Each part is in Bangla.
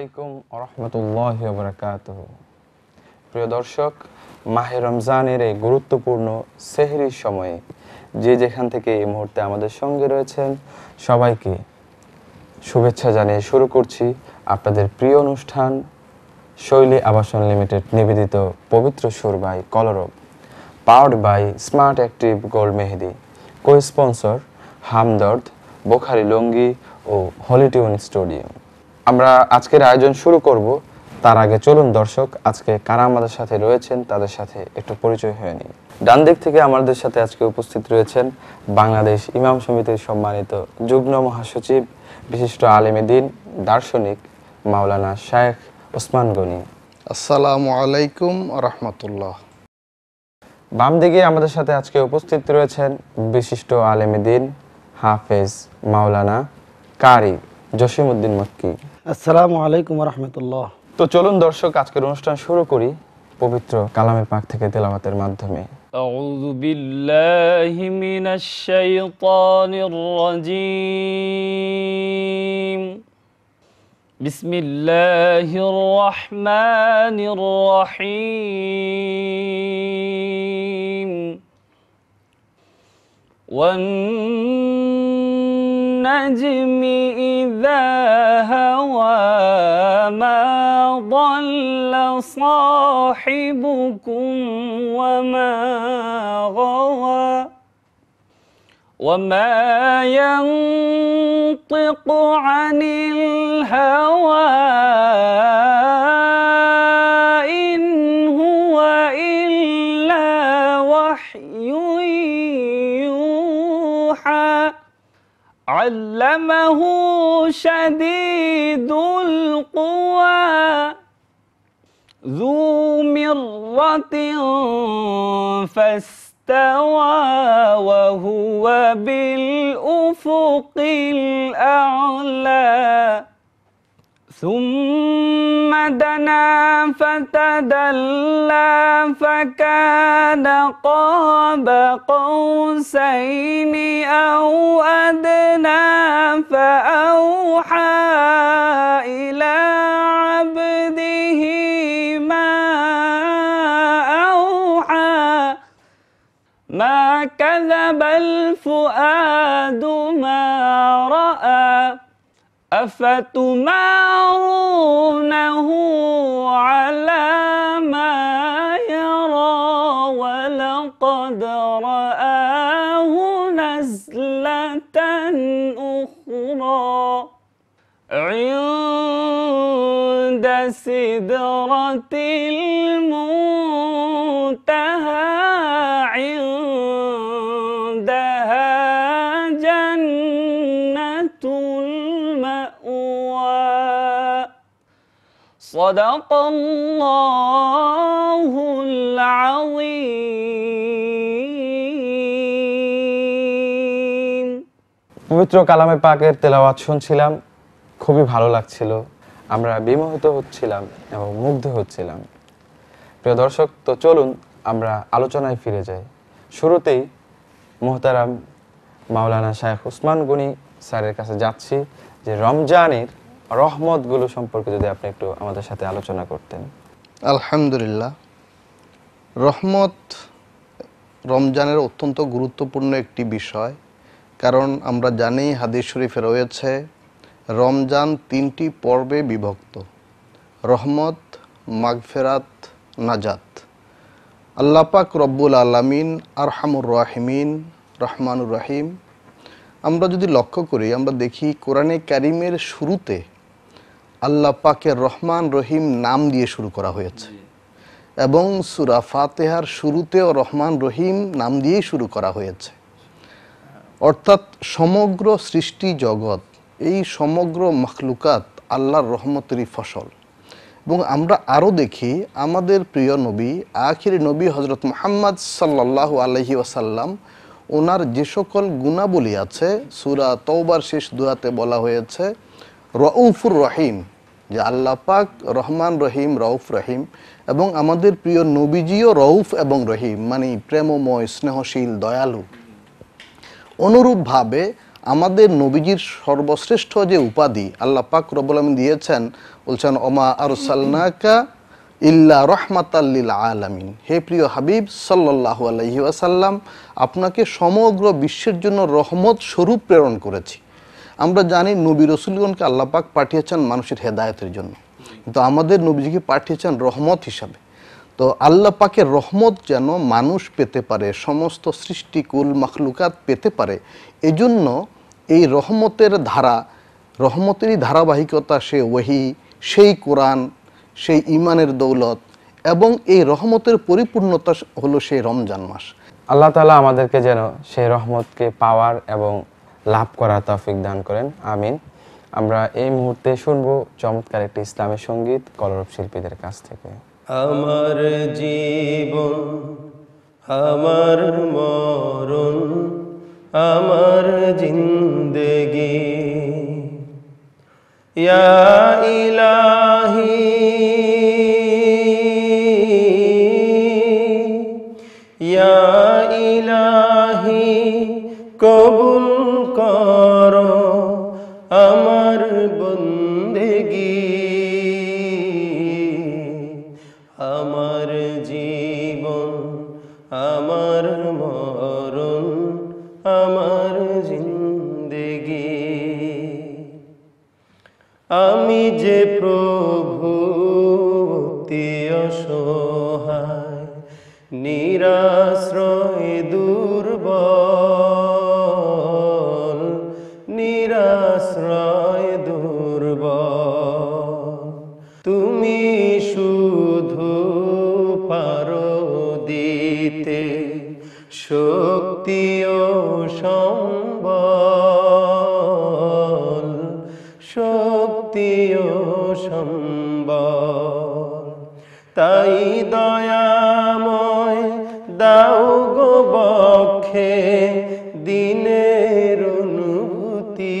আলাইকুম ওয়া রাহমাতুল্লাহি ওয়া বারাকাতুহু। প্রিয় দর্শক, মাহে রমজানের এই গুরুত্বপূর্ণ সেহরির সময়ে যে যেখান থেকে এই মুহূর্তে আমাদের সঙ্গে রয়েছেন সবাইকে শুভেচ্ছা জানিয়ে শুরু করছি আপনাদের প্রিয় অনুষ্ঠান শৈলী আবাসন লিমিটেড নিবেদিত পবিত্র সুর by Kolorob, powered by smart active gold Mehedi, co sponsor Hamdard, Bokhari lungi ও হলিটিউন স্টুডিও। আমরা আজকের আয়োজন শুরু করব, তার আগে চলুন দর্শক আজকে কারা আমাদের সাথে রয়েছেন তাদের সাথে একটু পরিচয় হয়ে নিই। ডান দিক থেকে আমাদের সাথে আজকে উপস্থিত রয়েছেন বাংলাদেশ ইমাম সমিতির সম্মানিত যুগ্ম মহাসচিব, বিশিষ্ট আলেমে দ্বীন, দার্শনিক মাওলানা শায়েখ ওসমান গনি। আসসালামু আলাইকুম রাহমাতুল্লাহ। বাম দিকে আমাদের সাথে আজকে উপস্থিত রয়েছেন বিশিষ্ট আলেমে দ্বীন, হাফেজ মাওলানা কারি জসিমউদ্দিন মক্কি। আসসালামু আলাইকুম রাহমাতুল্লাহ। তো চলুন দর্শক আজকের অনুষ্ঠান শুরু করি পবিত্র কালামে পাক থেকে তেলাওয়াতের মাধ্যমে। আউযু বিল্লাহি মিনাশ শাইতানির রাজীম। বিসমিল্লাহির রহমানির রহিম। ওয়ান নাজমি ইযা হাওয়া মা ضل صاحبكم وما غوى وما ينطق عن الهوى إن هو إلا وحي يوحى علمه شديد القوى ذو مرة فاستوى وهو بالأفق الأعلى ثم دنا فتدلى فكان قاب قوسين أو أدنى فأوحى إلى عبده ما أوحى ما كذب الفؤاد ما رأى أفتمارونه على ما يرى ولقد رآه نزلة أخرى عند سدرة المنتهى عندها جنة صدق الله العظيم। পবিত্র কালামে পাকের তেলাওয়াত শুনছিলাম, খুবই ভালো লাগছিল, আমরা বিমোহিত হচ্ছিলাম এবং মুগ্ধ হচ্ছিলাম। প্রিয় দর্শক, তো চলুন আমরা আলোচনায় ফিরে যাই। শুরুতেই মুহতারাম মাওলানা শায়েখ ওসমান গনি স্যারের কাছে যাচ্ছি যে রমজানের রহমতগুলো সম্পর্কে যদি আপনি একটু আমাদের সাথে আলোচনা করতেন। আলহামদুলিল্লাহ, রহমত রমজানের অত্যন্ত গুরুত্বপূর্ণ একটি বিষয়। কারণ আমরা জানি হাদিস শরীফে রয়েছে রমজান 3টি পর্বে বিভক্ত: রহমত, মাগফিরাত, নাজাত। আল্লাহ পাক রব্বুল আলামিন আরহামুর রাহিমিন, রহমানুর রহিম। আমরা যদি লক্ষ্য করি, আমরা দেখি কোরআনে কারিমের শুরুতে আল্লাহ পাকের রহমান রহিম নাম দিয়ে শুরু করা হয়েছে এবং সূরা ফাতিহার শুরুতেও রহমান রহিম নাম দিয়েই শুরু করা হয়েছে। অর্থাৎ সমগ্র সৃষ্টি জগৎ, এই সমগ্র মখলুকাত আল্লাহর রহমতেরই ফসল। এবং আমরা আরও দেখি আমাদের প্রিয় নবী, আখির নবী হজরত মুহাম্মদ সাল্লাল্লাহু আলাইহি ওয়াসাল্লাম, ওনার যে সকল গুণাবলী আছে সূরা তওবার শেষ দোয়াতে বলা হয়েছে রউফুর রহিম, যে আল্লাহ পাক রহমান রহিম, রউফ রহিম। এবং আমাদের প্রিয় নবীজিও রউফ এবং রহিম, মানে প্রেমময়, স্নেহশীল, দয়ালু। অনুরূপভাবে আমাদের নবীজির সর্বশ্রেষ্ঠ যে উপাধি আল্লাহ পাক রব্বুল আলামিন দিয়েছেন, বলছেন ওমা আরসালনাকা ইল্লা রাহমাতাল লিল আলামিন। হে প্রিয় হাবিব সাল্লাল্লাহু আলাইহি ওয়াসাল্লাম, আপনাকে সমগ্র বিশ্বের জন্য রহমত স্বরূপ প্রেরণ করেছি। আমরা জানি নবী রসুলগণকে আল্লাহ পাক পাঠিয়েছেন মানুষের হেদায়েতের জন্য, কিন্তু আমাদের নবীজিকে পাঠিয়েছেন রহমত হিসাবে। তো আল্লাহ পাকের রহমত যেন মানুষ পেতে পারে, সমস্ত সৃষ্টিকুল মাখলুকাত পেতে পারে, এজন্য এই রহমতের ধারা, রহমতেরই ধারাবাহিকতা, সে ওহী, সেই কোরআন, সেই ইমানের দৌলত এবং এই রহমতের পরিপূর্ণতা হলো সেই রমজান মাস। আল্লাহ তাআলা আমাদেরকে যেন সেই রহমতকে পাওয়ার এবং লাভ করার তৌফিক দান করেন, আমিন। আমরা এই মুহূর্তে শুনবো চমৎকার একটি ইসলামী সঙ্গীত কলরব শিল্পীদের কাছ থেকে। আমার জীবন, আমার মরণ, আমার জিন্দেগি, ইয়া ইলাহি ইয়া ইলাহি কবুল করো আমার বন্দেগি। আমার জীবন, আমার মরণ, আমার জিন্দেগি, আমি যে প্রভু অতি অসহায়, নিরাশ্রয় দুর্বল, নিরাশ্রয় দুর্বল। তুমি শুধু পারো দিতে শক্তি ও সম্বল, শক্তি ও সম্বল। তাই দয়াময় দাও গো বক্ষে দিনের অনুভূতি।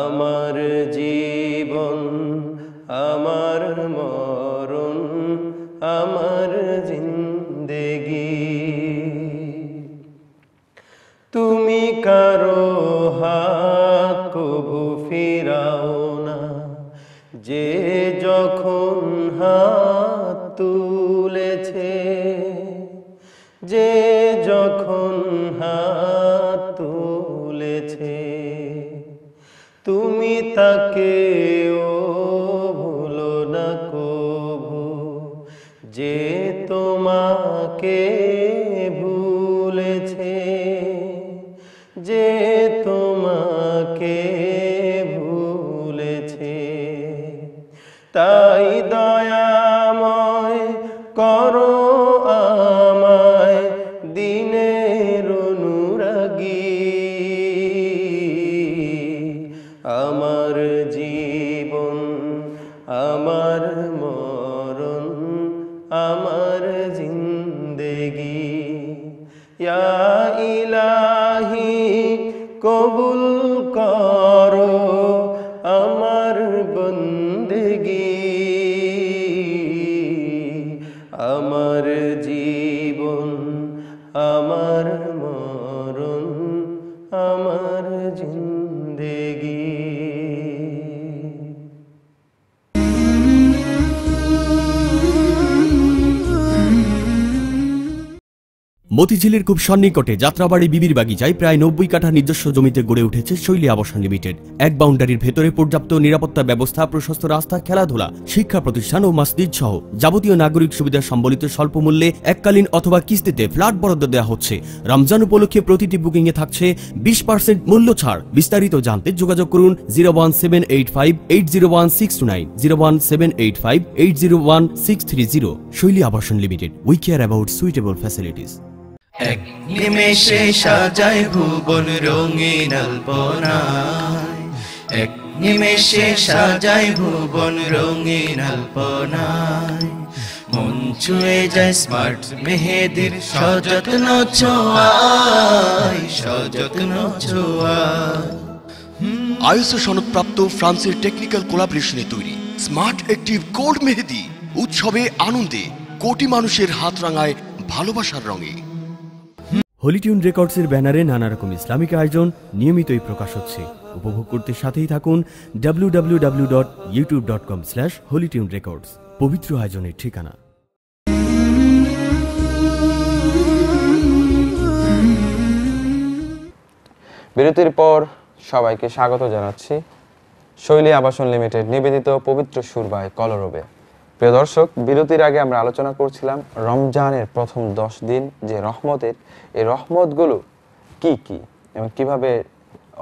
আমার জীবন, আমার মরণ, আমার জিন্দেগি, তুমি কারো হাত কবু ফিরাও না, যে যখন হাত তুলেছে, যে যখন হাত তুলেছে, তুমি তাকে ও ভুলো না কভু, যে তোমাকে ভুলেছে, যে তোমাকে ভুলেছে। তাই দয়াময় করো আমায় দিনের অনুরাগী। আমার জীবন, আমার মরণ, আমার জিন্দেগি, ইয়া ইলাহি কবুল করো আমার বন্দেগি। আমার জীবন, আমার মরণ, আমার জিন্দেগি। মতিঝিলের খুব সন্নিকটে যাত্রাবাড়ি বিবির বাগিচায় প্রায় 90 কাঠা নিজস্ব জমিতে গড়ে উঠেছে শৈলী আবাসন লিমিটেড। এক বাউন্ডারির ভেতরে পর্যাপ্ত নিরাপত্তা ব্যবস্থা, প্রশস্ত রাস্তা, খেলাধুলা, শিক্ষা প্রতিষ্ঠান ও মসজিদ সহ যাবতীয় নাগরিক সুবিধা সম্বলিত স্বল্প মূল্যে এককালীন অথবা কিস্তিতে ফ্ল্যাট বরাদ্দ দেওয়া হচ্ছে। রমজান উপলক্ষে প্রতিটি বুকিং এ থাকছে 20% মূল্য ছাড়। বিস্তারিত জানতে যোগাযোগ করুন 01785801629, 01785801630। শৈলী আবাসন limited, we care about suitable facilities. এক নিমেষে সাজায় ভুবন রঙিন আলপনায়, এক নিমেষে সাজায় ভুবন রঙিন আলপনায়। মন ছুঁয়ে যায় স্মার্ট মেহেদির সযত্ন ছোঁয়ায়, সযত্ন ছোঁয়ায়। আইএসও সনদপ্রাপ্ত ফ্রান্সের টেকনিক্যাল কোলাবরেশনে তৈরি স্মার্ট অ্যাক্টিভ গোল্ড মেহেদি উৎসবে আনন্দে কোটি মানুষের হাত রাঙায় ভালোবাসার রঙে। হলিটিউন রেকর্ডসের ব্যানারে নানা রকম ইসলামিক আয়োজন নিয়মিতই প্রকাশ হচ্ছে। উপভোগ করতে সাথেই থাকুন www.youtube.com/holytunerecords, পবিত্র আয়োজনের ঠিকানা। বিরতির পর সবাইকে স্বাগত জানাচ্ছি শৈলী আবাসন লিমিটেড নিবেদিত পবিত্র সুরবায় কলরবে। প্রিয় দর্শক, বিরতির আগে আমরা আলোচনা করছিলাম রমজানের প্রথম 10 দিন যে রহমতের, এই রহমতগুলো কি কি এবং কিভাবে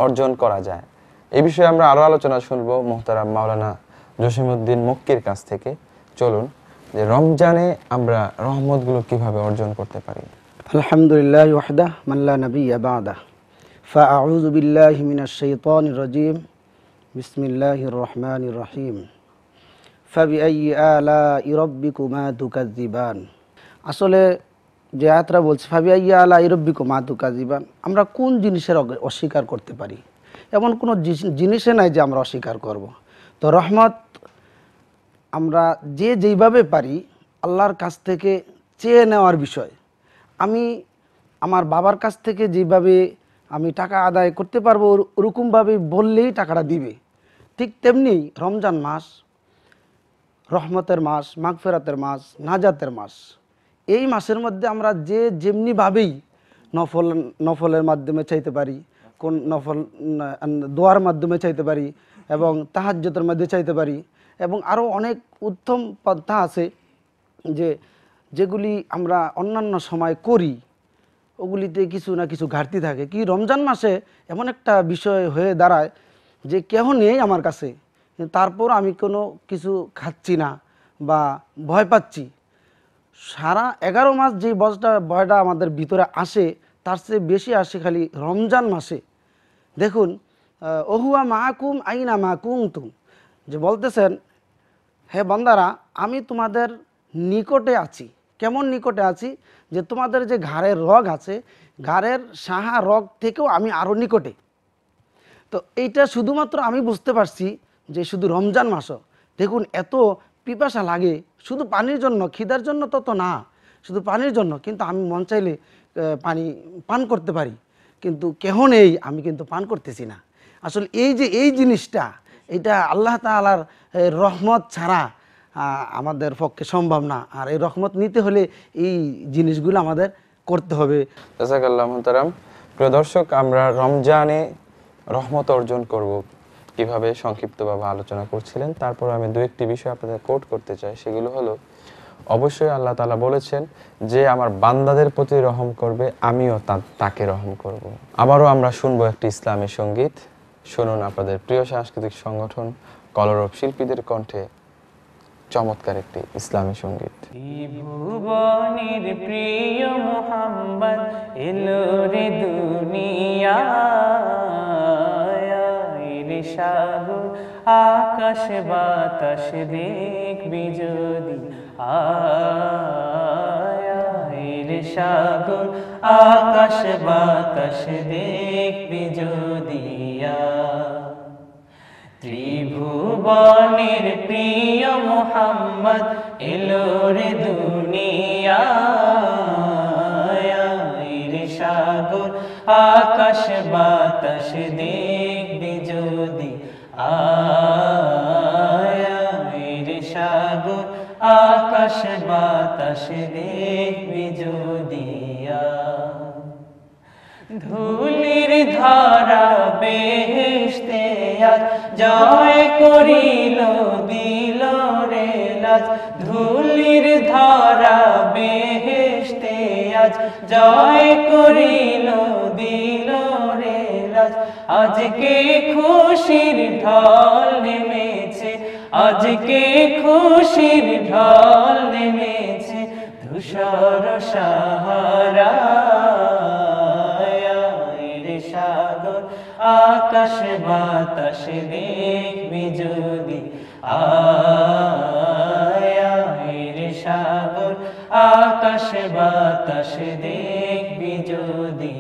অর্জন করা যায়, এই বিষয়ে আমরা আরো আলোচনা শুনবো মুহতারাম মাওলানা জসিমউদ্দিন মক্কির কাছ থেকে। চলুন যে রমজানে আমরা রহমতগুলো কিভাবে অর্জন করতে পারি। আলহামদুলিল্লাহ ওয়াহদাহ মান লা নাবিয়্যা বা'দাহ ফাআউযু বিল্লাহি মিনাশ শাইতানির রাজীম বিসমিল্লাহির রহমানির রহিম ফাবিআইয়ি আলাই রাব্বিকুমা তুকাজ্জিবান। আসলে যে আয়াতটা বলছে ফাবিআইয়ি আলাই রাব্বিকুমা তুকাজ্জিবান, আমরা কোন জিনিসের অস্বীকার করতে পারি? এমন কোনো জিনিসে নাই যে আমরা অস্বীকার করব। তো রহমত আমরা যে যেইভাবে পারি আল্লাহর কাছ থেকে চেয়ে নেওয়ার বিষয়। আমি আমার বাবার কাছ থেকে যেভাবে আমি টাকা আদায় করতে পারবো ওরকমভাবে বললেই টাকাটা দিবে, ঠিক তেমনি রমজান মাস রহমতের মাস, মাগফিরাতের মাস, নাজাতের মাস। এই মাসের মধ্যে আমরা যে যেমনিভাবেই নফলের মাধ্যমে চাইতে পারি, কোন নফল দোয়ার মাধ্যমে চাইতে পারি এবং তাহাজ্জুদের মধ্যে চাইতে পারি, এবং আরও অনেক উত্তম পন্থা আছে যেগুলি আমরা অন্যান্য সময় করি, ওগুলিতে কিছু না কিছু ঘাটতি থাকে। কি রমজান মাসে এমন একটা বিষয় হয়ে দাঁড়ায় যে কেহ নেই আমার কাছে, তারপর আমি কোনো কিছু খাচ্ছি না বা ভয় পাচ্ছি। সারা 11 মাস যে ভয়টা আমাদের ভিতরে আসে তার চেয়ে বেশি আসে খালি রমজান মাসে। দেখুন, ওহুয়া মাকুম আইনা মাকুমতুম, যে বলতেছেন হে বান্দারা আমি তোমাদের নিকটে আছি। কেমন নিকটে আছি? যে তোমাদের যে ঘাড়ের রগ আছে, ঘাড়ের সাহা রগ থেকেও আমি আরও নিকটে। তো এইটা শুধুমাত্র আমি বুঝতে পারছি যে শুধু রমজান মাসও। দেখুন, এত পিপাসা লাগে শুধু পানির জন্য, খিদার জন্য তত না, শুধু পানির জন্য। কিন্তু আমি মন চাইলে পানি পান করতে পারি, কিন্তু কেহ নেই, আমি কিন্তু পান করতেছি না। আসলে এই জিনিসটা, এটা আল্লাহ তাআলার রহমত ছাড়া আমাদের পক্ষে সম্ভব না। আর এই রহমত নিতে হলে এই জিনিসগুলো আমাদের করতে হবে। জাযাকাল্লাহ মুহতারাম। প্রিয় দর্শক, আমরা রমজানে রহমত অর্জন করব কিভাবে সংক্ষিপ্তভাবে আলোচনা করছিলেন। তারপর আমি দু একটি বিষয় আপনাদের কোট করতে চাই। সেগুলো হলো, অবশ্যই আল্লাহ তাআলা বলেছেন যে আমার বান্দাদের প্রতি রহম করবে, আমিও তাকে রহম করব। আবারও আমরা শুনবো একটি ইসলামী সঙ্গীত। শুনুন আপনাদের প্রিয় সাংস্কৃতিক সংগঠন কলরব শিল্পীদের কণ্ঠে চমৎকার একটি ইসলামী সঙ্গীত। ভুবনের প্রিয় মুহাম্মদ এলো রে দুনিয়ায়, রে সাগর আকাশ বাতাস দেখবি যদি আয়, রে সাগর আকাশ বাতাস দেখবি যদি ত্রিভুবনের প্রিয় মুহাম্মদ এলো রে দুনিয়ায়, রে সাগর আকাশ বাতাস দেখবি যদি আয়, রে সাগর আকাশ বাতাস দেখবি যদি ধুলির ধারা বেহেশতে আজ জয় করিল দিল রে লাজ, ধুলির ধারা বেহেশতে আজ জয় করিল দিল রে লাজ। আজকে খুশির ঢল নেমেছে, আজকে খুশির ঢল নেমেছে ধূসর সাহারা, সাগর আকাশ বাতাস দেখবি যদি আয়, রে সাগর আকাশ বাতাস দেখবি যদি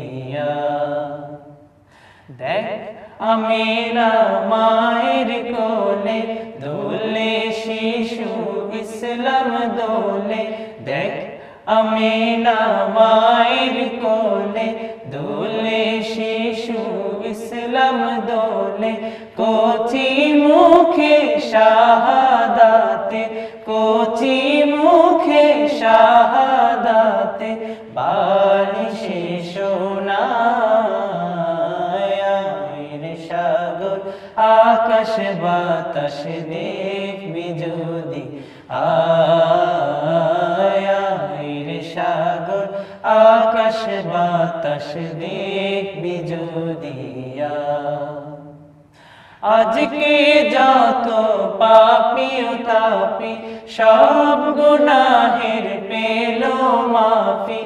দেখ আমিনা মায়ের কোলে দোলে শিশু ইসলাম দোলে, দেখ আমিনা মায়ের কোলে দোলে শিশু ইসলাম দোলে কচি মুখে শাহাদাতে কচি মুখে শাহাদাতে বালিশে সোনায় সাগর আকাশ বাতাস দেখবি যদি আয় সাগর আকাশ বাতাস দেখবি যদি আজকে যত পাপী ও তাপী সব গুনাহের পেল মাফি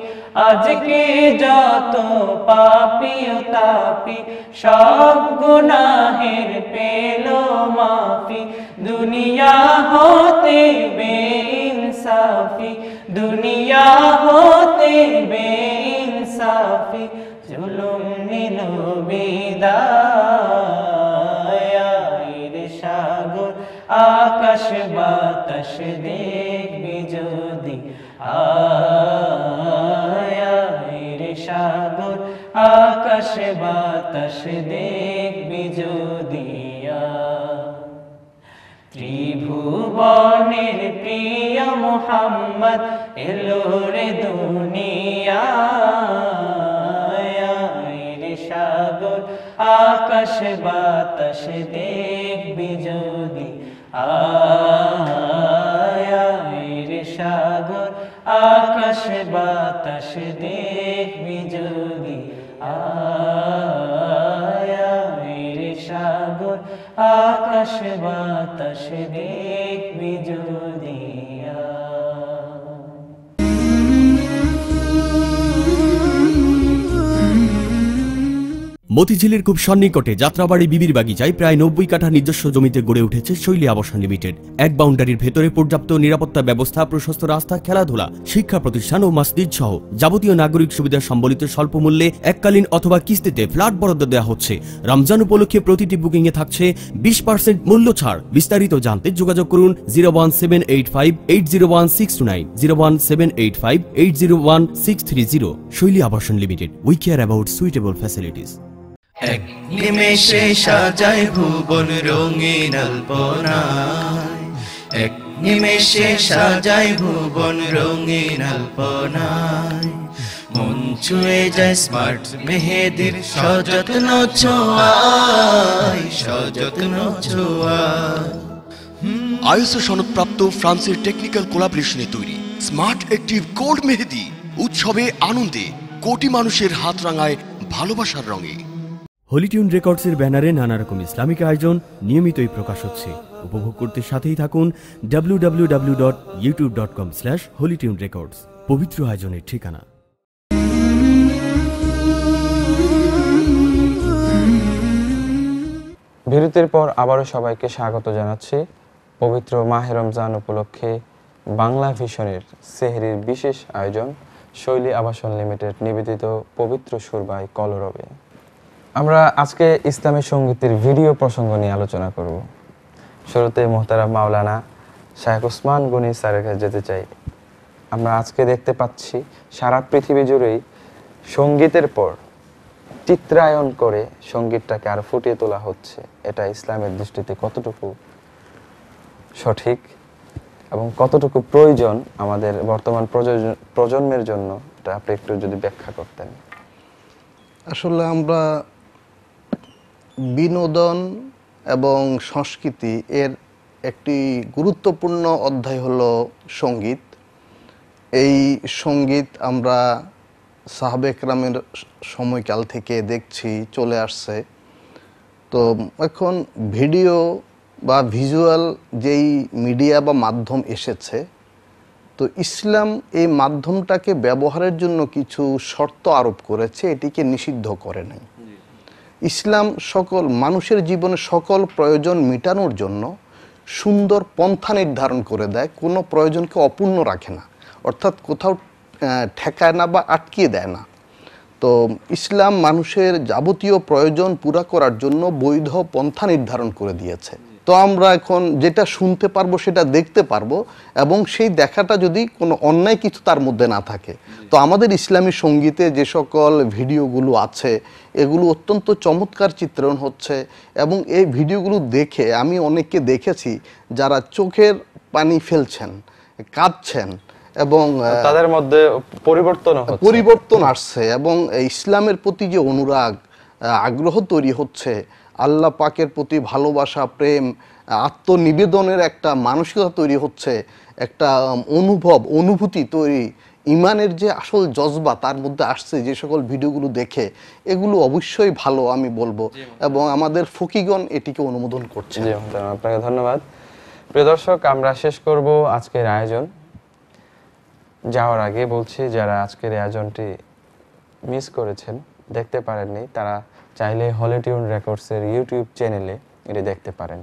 আজকে যত পাপী ও তাপী সব গুনাহের পেল মাফি দুনিয়া হতে বেইনসাফি দুনিয়া হতে বেইনসাফি জুলুম নিল বিদায় সাগর আকাশ বাতাস দেখবি যদি আয় সাগর আকাশ বাতাস দেখবি যদি ত্রিভুবনের প্রিয় মুহাম্মদ এলো রে দুনিয়ায় সাগর আকাশ বাতাস দেখবি যদি আয় সাগর আকাশ বাতাস দেখবি যদি আয় সাগর আকাশ বাতাস দেখবি যদি মতিঝিলের খুব সন্নিকটে যাত্রাবাড়ি বিবির বাগিচায় প্রায় 90 কাঠা নিজস্ব জমিতে গড়ে উঠেছে শৈলী আবাসন লিমিটেড। এক বাউন্ডারির ভেতরে পর্যাপ্ত নিরাপত্তা ব্যবস্থা, প্রশস্ত রাস্তা, খেলাধুলা, শিক্ষা প্রতিষ্ঠান ও মসজিদ সহ যাবতীয় নাগরিক সুবিধা সম্বলিত স্বল্প মূল্যে এককালীন অথবা কিস্তিতে ফ্ল্যাট বরাদ্দ দেওয়া হচ্ছে। রমজান উপলক্ষে প্রতিটি বুকিং এ থাকছে 20% মূল্য ছাড়। বিস্তারিত জানতে যোগাযোগ করুন 01785801629, 01785801630। শৈলী আবাসন limited, we care about suitable facilities. এক নিমেষে সাজায় ভুবন রঙিন আলপনায় এক নিমেষে সাজায় ভুবন রঙিন আলপনায় মন ছুঁয়ে যায় স্মার্ট মেহেদির সযত্ন ছোঁয়ায় সযত্ন ছোঁয়ায় আইএসও সনদপ্রাপ্ত ফ্রান্সের টেকনিক্যাল কোলাবরেশনে তৈরি স্মার্ট অ্যাক্টিভ গোল্ড মেহেদি উৎসবে আনন্দে কোটি মানুষের হাত রাঙায় ভালোবাসার রঙে। হলিটিউন রেকর্ডসের ব্যানারে নানা রকম ইসলামিক আয়োজন নিয়মিতই প্রকাশ হচ্ছে। উপভোগ করতে সাথেই থাকুন www.youtube.com/holytunerecords, পবিত্র আয়োজনের ঠিকানা। বিরতির পর আবারও সবাইকে স্বাগত জানাচ্ছি। পবিত্র মাহে রমজান উপলক্ষে বাংলা ভিশনের সেহরির বিশেষ আয়োজন শৈলী আবাসন লিমিটেড নিবেদিত পবিত্র সুরবাই কলরবে। আমরা আজকে ইসলামী সঙ্গীতের ভিডিও প্রসঙ্গ নিয়ে আলোচনা করব। শুরুতে মোহতারাম মাওলানা শায়েখ ওসমান গনি স্যারের কাছে যেতে চাই। আমরা আজকে দেখতে পাচ্ছি সারা পৃথিবী জুড়েই সঙ্গীতের পর চিত্রায়ন করে সঙ্গীতটাকে আরো ফুটিয়ে তোলা হচ্ছে। এটা ইসলামের দৃষ্টিতে কতটুকু সঠিক এবং কতটুকু প্রয়োজন আমাদের বর্তমান প্রজন্মের জন্য, এটা আপনি একটু যদি ব্যাখ্যা করতেন। আসলে আমরা বিনোদন এবং সংস্কৃতি এর একটি গুরুত্বপূর্ণ অধ্যায় হলো সঙ্গীত। এই সঙ্গীত আমরা সাহাবে কেরামের সময়কাল থেকে দেখছি চলে আসছে। তো এখন ভিডিও বা ভিজুয়াল যেই মিডিয়া বা মাধ্যম এসেছে, তো ইসলাম এই মাধ্যমটাকে ব্যবহারের জন্য কিছু শর্ত আরোপ করেছে, এটিকে নিষিদ্ধ করে নাই। ইসলাম সকল মানুষের জীবনে সকল প্রয়োজন মেটানোর জন্য সুন্দর পন্থা নির্ধারণ করে দেয়, কোনো প্রয়োজনকে অপূর্ণ রাখে না, অর্থাৎ কোথাও ঠেকায় না বা আটকিয়ে দেয় না। তো ইসলাম মানুষের যাবতীয় প্রয়োজন পুরা করার জন্য বৈধ পন্থা নির্ধারণ করে দিয়েছে। তো আমরা এখন যেটা শুনতে পারবো সেটা দেখতে পারবো, এবং সেই দেখাটা যদি কোনো অন্যায় কিছু তার মধ্যে না থাকে। তো আমাদের ইসলামী সঙ্গীতে যে সকল ভিডিওগুলো আছে এগুলো অত্যন্ত চমৎকার চিত্রণ হচ্ছে, এবং এই ভিডিওগুলো দেখে আমি অনেককে দেখেছি যারা চোখের পানি ফেলছেন, কাঁদছেন, এবং তাদের মধ্যে পরিবর্তন আসছে, এবং ইসলামের প্রতি যে অনুরাগ, আগ্রহ তৈরি হচ্ছে, আল্লাহ পাকের প্রতি ভালোবাসা, প্রেম, আত্মনিবেদনের একটা মানসিকতা তৈরি হচ্ছে, একটা অনুভূতি তৈরি, ইমানের যে আসল জজবা তার মধ্যে আসছে যে সকল ভিডিওগুলো দেখে। এগুলো অবশ্যই ভালো আমি বলবো, এবং আমাদের ফকিগণ এটিকে অনুমোদন করছে। জি মোহতারাম, আপনাকে ধন্যবাদ। প্রিয় দর্শক, আমরা শেষ করব আজকের আয়োজন। যাওয়ার আগে বলছি, যারা আজকের আয়োজনটি মিস করেছেন, দেখতে পারেননি, তারা চাইলে হলিটিউন রেকর্ডসের ইউটিউব চ্যানেলে এটি দেখতে পারেন।